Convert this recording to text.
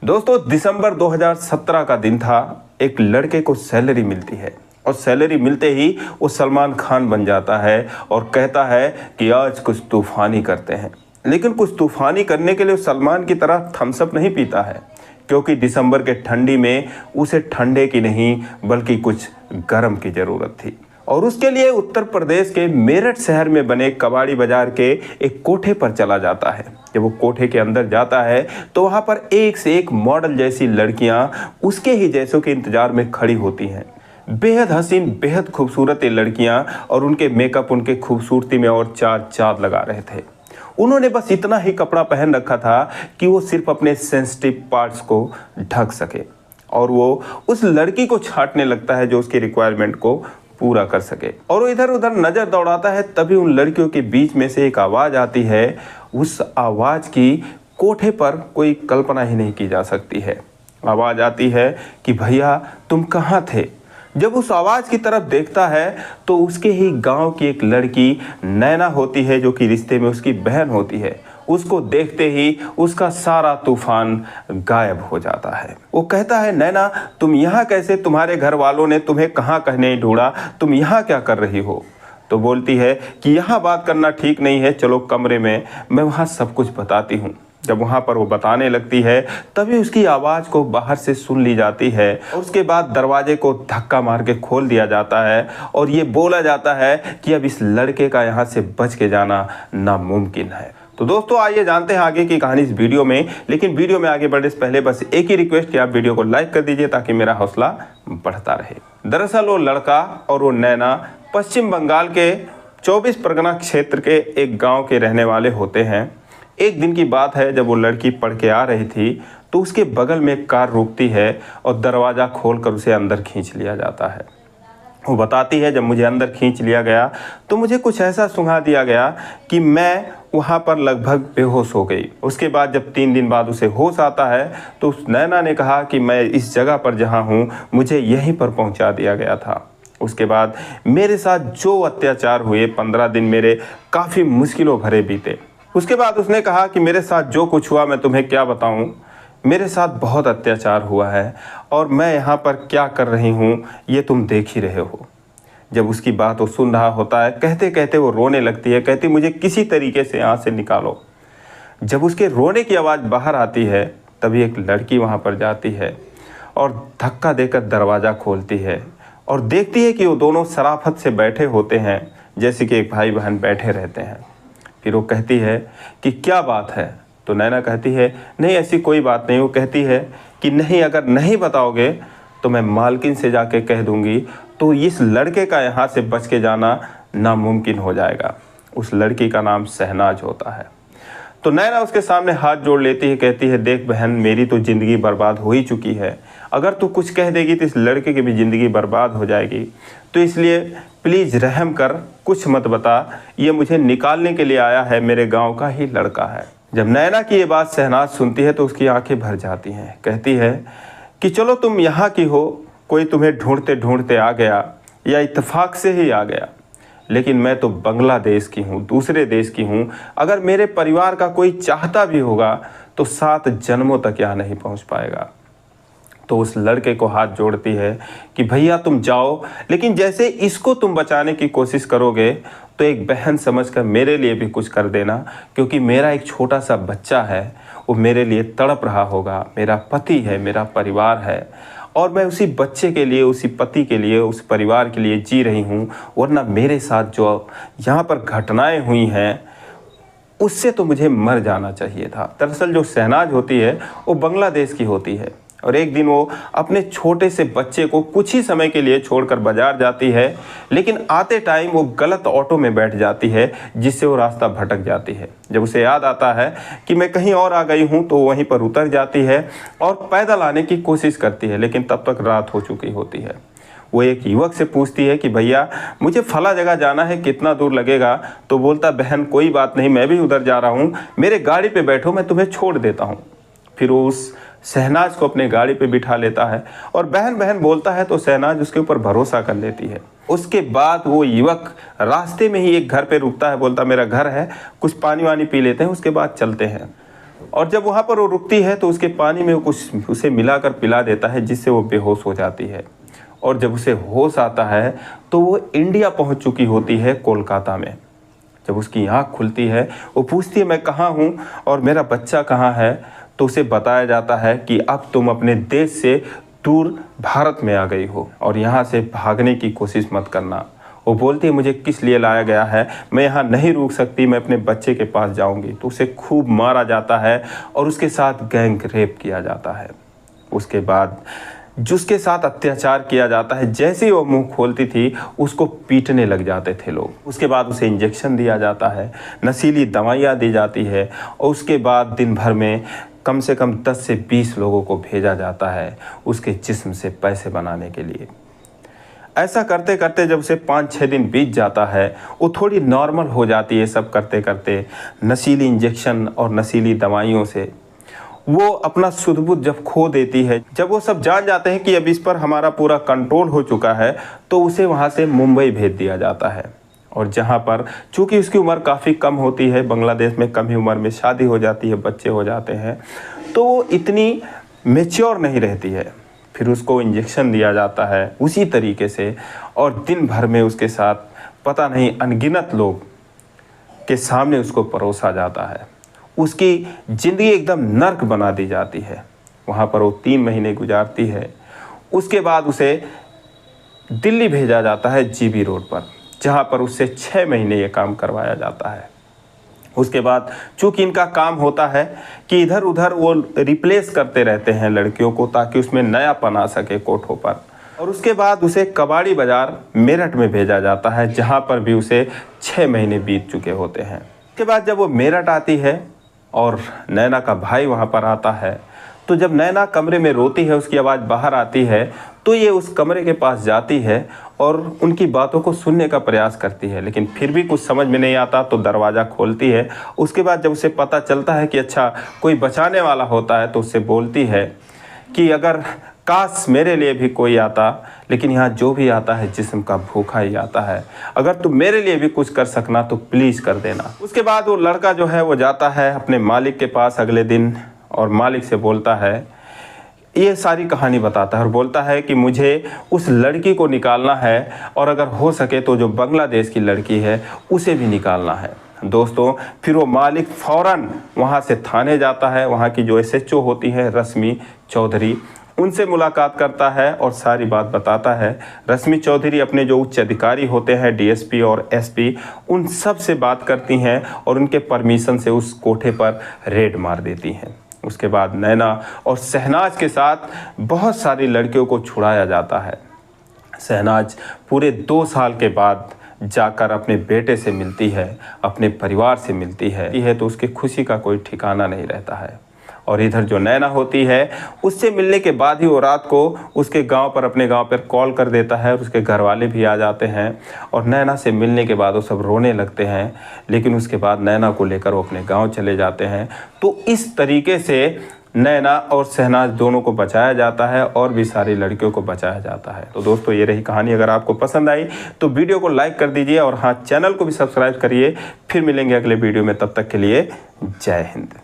दोस्तों दिसंबर 2017 का दिन था। एक लड़के को सैलरी मिलती है और सैलरी मिलते ही वो सलमान खान बन जाता है और कहता है कि आज कुछ तूफानी करते हैं। लेकिन कुछ तूफानी करने के लिए सलमान की तरह थम्स अप नहीं पीता है, क्योंकि दिसंबर के ठंडी में उसे ठंडे की नहीं बल्कि कुछ गर्म की ज़रूरत थी। और उसके लिए उत्तर प्रदेश के मेरठ शहर में बने कबाड़ी बाजार के एक कोठे पर चला जाता है। जब वो कोठे के अंदर जाता है तो वहाँ पर एक से एक मॉडल जैसी लड़कियाँ उसके ही जैसों के इंतजार में खड़ी होती हैं। बेहद हसीन, बेहद खूबसूरत ये लड़कियाँ, और उनके मेकअप उनके खूबसूरती में और चार चाँद लगा रहे थे। उन्होंने बस इतना ही कपड़ा पहन रखा था कि वो सिर्फ अपने सेंसिटिव पार्ट्स को ढक सके, और वो उस लड़की को छांटने लगता है जो उसकी रिक्वायरमेंट को पूरा कर सके। और वो इधर उधर नज़र दौड़ाता है, तभी उन लड़कियों के बीच में से एक आवाज़ आती है। उस आवाज़ की कोठे पर कोई कल्पना ही नहीं की जा सकती है। आवाज़ आती है कि भैया तुम कहाँ थे। जब उस आवाज़ की तरफ देखता है तो उसके ही गांव की एक लड़की नैना होती है, जो कि रिश्ते में उसकी बहन होती है। उसको देखते ही उसका सारा तूफान गायब हो जाता है। वो कहता है, नैना तुम यहाँ कैसे, तुम्हारे घर वालों ने तुम्हें कहाँ कहने ढूंढा, तुम यहाँ क्या कर रही हो। तो बोलती है कि यहाँ बात करना ठीक नहीं है, चलो कमरे में, मैं वहाँ सब कुछ बताती हूँ। जब वहाँ पर वो बताने लगती है तभी उसकी आवाज़ को बाहर से सुन ली जाती है। उसके बाद दरवाजे को धक्का मार के खोल दिया जाता है और ये बोला जाता है कि अब इस लड़के का यहाँ से बच के जाना नामुमकिन है। तो दोस्तों आइए जानते हैं आगे की कहानी इस वीडियो में। लेकिन वीडियो में आगे बढ़ने से पहले बस एक ही रिक्वेस्ट कि आप वीडियो को लाइक कर दीजिए ताकि मेरा हौसला बढ़ता रहे। दरअसल वो लड़का और वो नैना पश्चिम बंगाल के 24 परगना क्षेत्र के एक गाँव के रहने वाले होते हैं। एक दिन की बात है, जब वो लड़की पढ़ के आ रही थी तो उसके बगल में एक कार रुकती है और दरवाज़ा खोलकर उसे अंदर खींच लिया जाता है। वो बताती है, जब मुझे अंदर खींच लिया गया तो मुझे कुछ ऐसा सुंघा दिया गया कि मैं वहाँ पर लगभग बेहोश हो गई। उसके बाद जब 3 दिन बाद उसे होश आता है तो उस नैना ने कहा कि मैं इस जगह पर जहाँ हूँ मुझे यहीं पर पहुँचा दिया गया था। उसके बाद मेरे साथ जो अत्याचार हुए, 15 दिन मेरे काफ़ी मुश्किलों भरे बीते। उसके बाद उसने कहा कि मेरे साथ जो कुछ हुआ मैं तुम्हें क्या बताऊं, मेरे साथ बहुत अत्याचार हुआ है और मैं यहाँ पर क्या कर रही हूँ ये तुम देख ही रहे हो। जब उसकी बात वो सुन रहा होता है, कहते कहते वो रोने लगती है, कहती मुझे किसी तरीके से यहाँ से निकालो। जब उसके रोने की आवाज़ बाहर आती है तभी एक लड़की वहाँ पर जाती है और धक्का देकर दरवाज़ा खोलती है और देखती है कि वो दोनों शराफत से बैठे होते हैं, जैसे कि एक भाई बहन बैठे रहते हैं। फिर वो कहती है कि क्या बात है। तो नैना कहती है, नहीं ऐसी कोई बात नहीं। वो कहती है कि नहीं, अगर नहीं बताओगे तो मैं मालकिन से जाके कह दूंगी, तो इस लड़के का यहाँ से बच के जाना नामुमकिन हो जाएगा। उस लड़की का नाम शहनाज होता है। तो नैना उसके सामने हाथ जोड़ लेती है, कहती है, देख बहन, मेरी तो ज़िंदगी बर्बाद हो ही चुकी है। अगर तू कुछ कह देगी तो इस लड़के की भी ज़िंदगी बर्बाद हो जाएगी। तो इसलिए प्लीज़ रहम कर, कुछ मत बता। ये मुझे निकालने के लिए आया है, मेरे गांव का ही लड़का है। जब नैना की ये बात शहनाज सुनती है तो उसकी आंखें भर जाती हैं। कहती है कि चलो तुम यहाँ की हो, कोई तुम्हें ढूंढते ढूंढते आ गया या इत्तेफाक से ही आ गया, लेकिन मैं तो बांग्लादेश की हूँ, दूसरे देश की हूँ। अगर मेरे परिवार का कोई चाहता भी होगा तो 7 जन्मों तक यहाँ नहीं पहुँच पाएगा। तो उस लड़के को हाथ जोड़ती है कि भैया तुम जाओ, लेकिन जैसे इसको तुम बचाने की कोशिश करोगे तो एक बहन समझकर मेरे लिए भी कुछ कर देना, क्योंकि मेरा एक छोटा सा बच्चा है, वो मेरे लिए तड़प रहा होगा। मेरा पति है, मेरा परिवार है, और मैं उसी बच्चे के लिए, उसी पति के लिए, उस परिवार के लिए जी रही हूँ। वरना मेरे साथ जो यहाँ पर घटनाएं हुई हैं उससे तो मुझे मर जाना चाहिए था। दरअसल जो शहनाज होती है वो बांग्लादेश की होती है, और एक दिन वो अपने छोटे से बच्चे को कुछ ही समय के लिए छोड़कर बाजार जाती है, लेकिन आते टाइम वो गलत ऑटो में बैठ जाती है, जिससे वो रास्ता भटक जाती है। जब उसे याद आता है कि मैं कहीं और आ गई हूँ तो वहीं पर उतर जाती है और पैदल आने की कोशिश करती है, लेकिन तब तक रात हो चुकी होती है। वो एक युवक से पूछती है कि भैया मुझे फला जगह जाना है, कितना दूर लगेगा। तो बोलता, बहन कोई बात नहीं, मैं भी उधर जा रहा हूँ, मेरे गाड़ी पे बैठो, मैं तुम्हें छोड़ देता हूँ। फिर वो उस शहनाज को अपने गाड़ी पे बिठा लेता है और बहन बहन बोलता है तो शहनाज उसके ऊपर भरोसा कर लेती है। उसके बाद वो युवक रास्ते में ही एक घर पे रुकता है, बोलता मेरा घर है, कुछ पानी वानी पी लेते हैं, उसके बाद चलते हैं। और जब वहाँ पर वो रुकती है तो उसके पानी में वो कुछ उसे मिलाकर पिला देता है, जिससे वो बेहोश हो जाती है। और जब उसे होश आता है तो वो इंडिया पहुँच चुकी होती है, कोलकाता में। जब उसकी आँख खुलती है, वो पूछती है मैं कहाँ हूँ और मेरा बच्चा कहाँ है, तो उसे बताया जाता है कि अब तुम अपने देश से दूर भारत में आ गई हो और यहाँ से भागने की कोशिश मत करना। वो बोलती है मुझे किस लिए लाया गया है, मैं यहाँ नहीं रुक सकती, मैं अपने बच्चे के पास जाऊँगी। तो उसे खूब मारा जाता है और उसके साथ गैंग रेप किया जाता है। उसके बाद जिसके साथ अत्याचार किया जाता है, जैसे ही वो मुंह खोलती थी उसको पीटने लग जाते थे लोग। उसके बाद उसे इंजेक्शन दिया जाता है, नशीली दवाइयाँ दी जाती है और उसके बाद दिन भर में कम से कम 10 से 20 लोगों को भेजा जाता है उसके जिस्म से पैसे बनाने के लिए। ऐसा करते करते जब उसे 5-6 दिन बीत जाता है, वो थोड़ी नॉर्मल हो जाती है। सब करते करते नशीली इंजेक्शन और नशीली दवाइयों से वो अपना सुध-बुध जब खो देती है, जब वो सब जान जाते हैं कि अब इस पर हमारा पूरा कंट्रोल हो चुका है, तो उसे वहाँ से मुंबई भेज दिया जाता है। और जहाँ पर चूँकि उसकी उम्र काफ़ी कम होती है, बांग्लादेश में कम ही उम्र में शादी हो जाती है, बच्चे हो जाते हैं, तो वो इतनी मैच्योर नहीं रहती है। फिर उसको इंजेक्शन दिया जाता है उसी तरीके से, और दिन भर में उसके साथ पता नहीं अनगिनत लोग के सामने उसको परोसा जाता है। उसकी ज़िंदगी एकदम नर्क बना दी जाती है। वहाँ पर वो 3 महीने गुजारती है। उसके बाद उसे दिल्ली भेजा जाता है जीबी रोड पर, जहाँ पर उससे 6 महीने ये काम करवाया जाता है। उसके बाद चूँकि इनका काम होता है कि इधर उधर वो रिप्लेस करते रहते हैं लड़कियों को, ताकि उसमें नयापन आ सके कोठों पर। और उसके बाद उसे कबाड़ी बाज़ार मेरठ में भेजा जाता है, जहाँ पर भी उसे 6 महीने बीत चुके होते हैं। उसके बाद जब वो मेरठ आती है और नैना का भाई वहाँ पर आता है, तो जब नैना कमरे में रोती है, उसकी आवाज़ बाहर आती है, तो ये उस कमरे के पास जाती है और उनकी बातों को सुनने का प्रयास करती है, लेकिन फिर भी कुछ समझ में नहीं आता तो दरवाज़ा खोलती है। उसके बाद जब उसे पता चलता है कि अच्छा कोई बचाने वाला होता है, तो उससे बोलती है कि अगर काश मेरे लिए भी कोई आता, लेकिन यहाँ जो भी आता है जिस्म का भूखा ही आता है, अगर तुम मेरे लिए भी कुछ कर सकना तो प्लीज़ कर देना। उसके बाद वो लड़का जो है वो जाता है अपने मालिक के पास अगले दिन और मालिक से बोलता है, ये सारी कहानी बताता है और बोलता है कि मुझे उस लड़की को निकालना है और अगर हो सके तो जो बांग्लादेश की लड़की है उसे भी निकालना है। दोस्तों, फिर वो मालिक फ़ौरन वहाँ से थाने जाता है। वहाँ की जो SHO होती है रश्मि चौधरी, उनसे मुलाकात करता है और सारी बात बताता है। रश्मि चौधरी अपने जो उच्च अधिकारी होते हैं DSP और SP, उन सब से बात करती हैं और उनके परमिशन से उस कोठे पर रेड मार देती हैं। उसके बाद नैना और शहनाज के साथ बहुत सारी लड़कियों को छुड़ाया जाता है। शहनाज पूरे 2 साल के बाद जाकर अपने बेटे से मिलती है, अपने परिवार से मिलती है तो उसकी खुशी का कोई ठिकाना नहीं रहता है। और इधर जो नैना होती है, उससे मिलने के बाद ही वो रात को उसके गांव पर, अपने गांव पर कॉल कर देता है और उसके घर वाले भी आ जाते हैं। और नैना से मिलने के बाद वो सब रोने लगते हैं, लेकिन उसके बाद नैना को लेकर वो अपने गांव चले जाते हैं। तो इस तरीके से नैना और शहनाज दोनों को बचाया जाता है और भी सारी लड़कियों को बचाया जाता है। तो दोस्तों, ये रही कहानी। अगर आपको पसंद आई तो वीडियो को लाइक कर दीजिए और हाँ, चैनल को भी सब्सक्राइब करिए। फिर मिलेंगे अगले वीडियो में, तब तक के लिए जय हिंद।